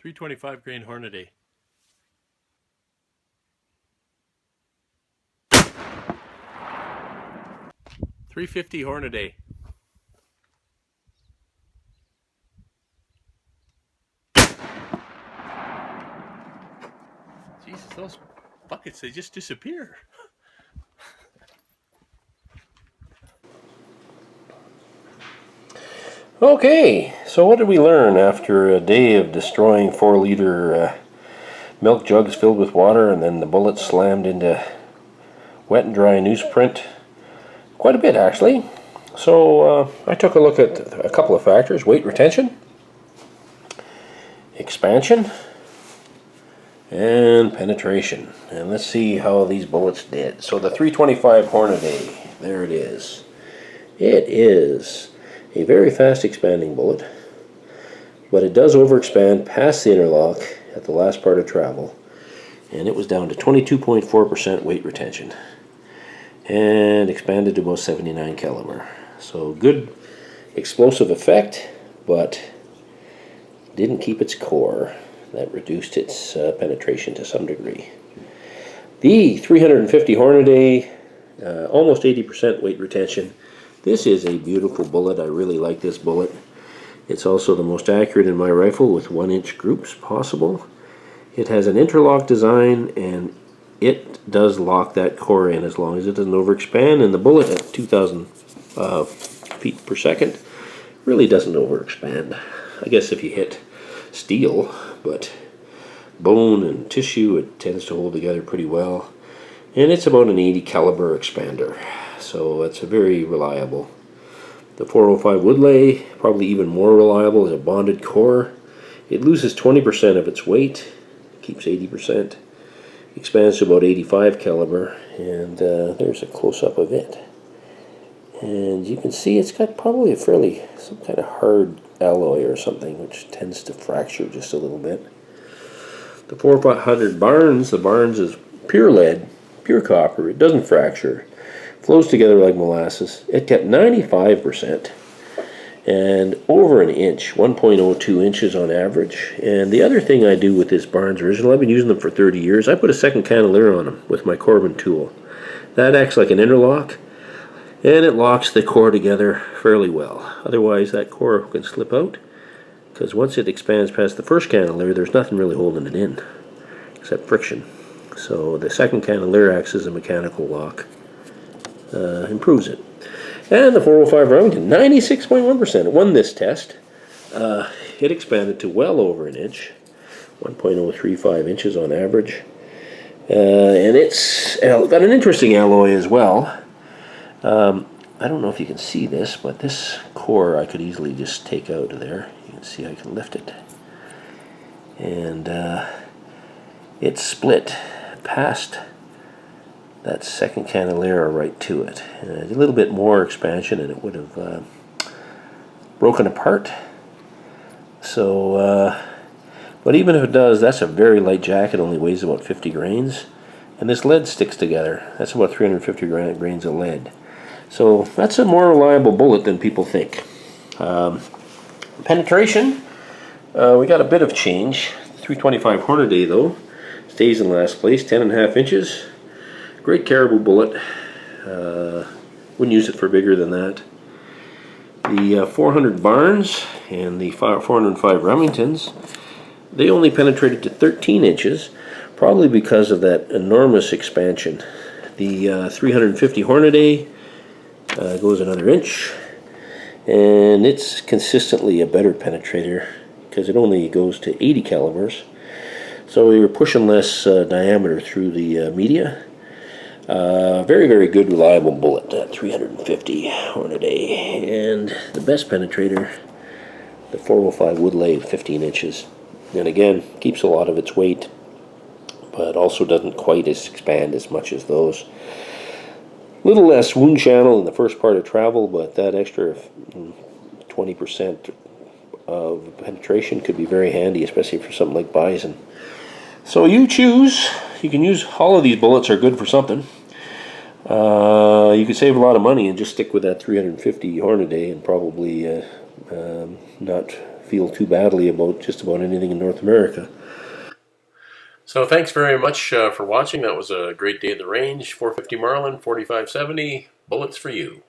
325 grain Hornady. $3.50 Hornady. Jesus, those buckets, they just disappear. Okay, so what did we learn after a day of destroying 4-liter milk jugs filled with water and then the bullets slammed into wet and dry newsprint? Quite a bit, actually. So I took a look at a couple of factors: weight retention, expansion, and penetration. And let's see how these bullets did. So the 325 Hornady, there it is. It is a very fast expanding bullet, but it does overexpand past the interlock at the last part of travel, and it was down to 22.4% weight retention and expanded to about 79 caliber. So good explosive effect, but didn't keep its core. That reduced its penetration to some degree. The 350 Hornady, almost 80% weight retention. This is a beautiful bullet. I really like this bullet. It's also the most accurate in my rifle with 1-inch groups possible. It has an interlock design, and it does lock that core in as long as it doesn't overexpand, and the bullet at 2,000 feet per second really doesn't overexpand. I guess if you hit steel, but bone and tissue, it tends to hold together pretty well. And it's about an 80 caliber expander, so it's a very reliable. The 405 Woodleigh, probably even more reliable, is a bonded core. It loses 20% of its weight, keeps 80%, expands to about 85 caliber, and there's a close-up of it. And you can see it's got probably a some kind of hard alloy or something, which tends to fracture just a little bit. The 400 Barnes, the Barnes is pure lead, pure copper. It doesn't fracture, flows together like molasses. It kept 95% and over an inch, 1.02 inches on average. And the other thing I do with this Barnes Original, I've been using them for 30 years, I put a second cantilever on them with my Corbin tool. That acts like an interlock, and it locks the core together fairly well. Otherwise, that core can slip out, because once it expands past the first cantilever, there's nothing really holding it in, except friction. So the second cantilever acts as a mechanical lock, improves it. And the 405 Remington, 96.1%. It won this test. It expanded to well over an inch, 1.035 inches on average. And it's got an interesting alloy as well. I don't know if you can see this, but this core I could easily just take out of there. You can see I can lift it. And it's split past that second cantilever right to it. A little bit more expansion and it would have broken apart. So, but even if it does, that's a very light jacket, only weighs about 50 grains. And this lead sticks together. That's about 350 grains of lead. So that's a more reliable bullet than people think. Penetration, we got a bit of change. 325 Hornady though stays in last place, 10.5 inches. Great caribou bullet. Wouldn't use it for bigger than that. The 400 Barnes and the 405 Remingtons, they only penetrated to 13 inches, probably because of that enormous expansion. The 350 Hornady goes another inch, and it's consistently a better penetrator because it only goes to 80 calibers. So you're pushing less diameter through the media. Very, very good, reliable bullet, 350 Hornady. And the best penetrator, the 405 Woodleigh, 15 inches. And again, keeps a lot of its weight, but also doesn't quite expand as much as those. Little less wound channel in the first part of travel, but that extra 20% of penetration could be very handy, especially for something like bison. So you choose. You can use, all of these bullets are good for something. You could save a lot of money and just stick with that 350 Hornady and probably not feel too badly about just about anything in North America. So thanks very much for watching. That was a great day at the range. 450 Marlin, 4570, bullets for you.